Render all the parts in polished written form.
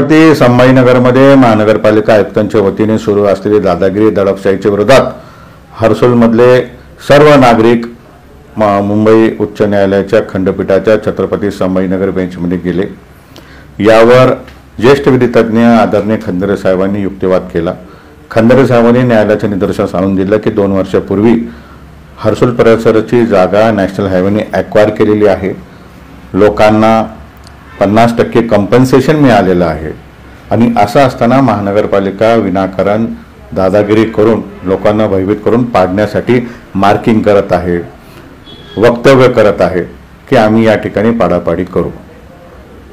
छत्रपती संभाजीनगरमध्ये महानगरपालिका आयुक्तांच्या वतीने सुरू असलेली दादागिरी दडपशाहीच्या विरोधात हर्सुलमधले सर्व नागरिक मुंबई उच्च न्यायालयाच्या खंडपीठाच्या छत्रपती संभाजीनगर बेंचमध्ये गेले। यावर ज्येष्ठ विधितज्ञ आदरणीय खंदारे साहेबांनी युक्तिवाद केला। खंदारे साहेबांनी न्यायालयाच्या निदर्शनास आणून दिलं की 2 वर्षापूर्वी हर्सुल परिसराची जागा नॅशनल हायवेने ॲक्वायर केलेली आहे। लोकांना 50% कंपन्सेशन मिळालेलं आहे आणि असं असताना महानगरपालिका विनाकारण दादागिरी करून लोकांना भयभीत करून पाडण्यासाठी मार्किंग करत आहे, वक्तव्य करत आहे की आम्ही या ठिकाणी पाडापाडी करू।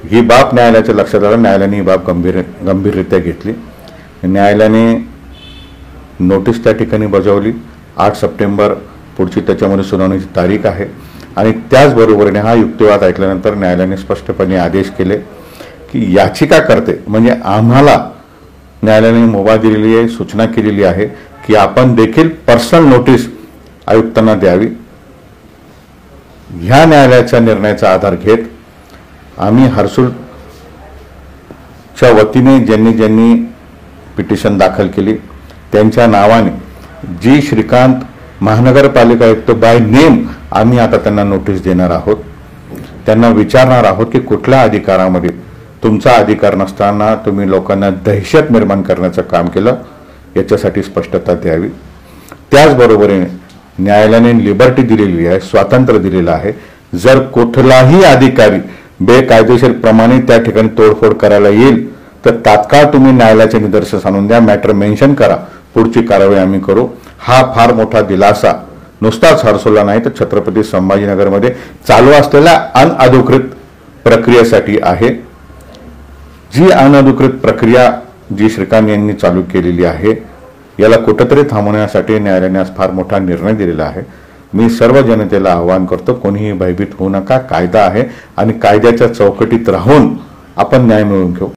ही बाब न्यायालयाच्या लक्षात आलं। न्यायालयाने ही बाब गंभीररित्या घेतली। न्यायालयाने नोटीस त्या ठिकाणी बजावली। 8 सप्टेंबर पुढची त्याच्यामध्ये सुनावणीची तारीख आहे आणि त्याचबरोबरीने हा युक्तिवाद ऐकल्यानंतर न्यायालयाने स्पष्टपणे आदेश केले की याचिकाकर्ते म्हणजे आम्हाला न्यायालयाने मुभा दिलेली आहे, सूचना केलेली आहे की आपण देखील पर्सनल नोटीस आयुक्तांना द्यावी। ह्या न्यायालयाच्या निर्णयाचा आधार घेत आम्ही हर्सुलच्या वतीने ज्यांनी पिटिशन दाखल केली त्यांच्या नावाने जी श्रीकांत महानगरपालिका आयुक्त बाय नेम आम्ही आता त्यांना नोटीस देणार आहोत। त्यांना विचारणार आहोत की कुठल्या अधिकारामध्ये तुमचा अधिकार नसताना तुम्ही लोकांना दहशत निर्माण करण्याचं काम केलं, याच्यासाठी स्पष्टता द्यावी। त्याचबरोबरीने न्यायालयाने लिबर्टी दिलेली आहे, स्वातंत्र्य दिलेलं आहे। जर कुठलाही अधिकारी बेकायदेशीरप्रमाणे त्या ठिकाणी तोडफोड करायला येईल तर तात्काळ तुम्ही न्यायालयाचे निदर्शनास आणून द्या, मॅटर मेन्शन करा, पुढची कारवाई आम्ही करू। हा फार मोठा दिलासा नुसताच हर्सुलला नाही तर छत्रपती संभाजीनगरमध्ये चालू असलेल्या अनधिकृत प्रक्रियेसाठी आहे। जी अनधिकृत प्रक्रिया जी श्रीकांत यांनी चालू केलेली आहे याला कुठेतरी थांबवण्यासाठी न्यायालयाने आज फार मोठा निर्णय दिलेला आहे। मी सर्व जनतेला आवाहन करतो, कोणीही भयभीत होऊ नका। कायदा आहे आणि कायद्याच्या चौकटीत राहून आपण न्याय मिळवून घेऊ।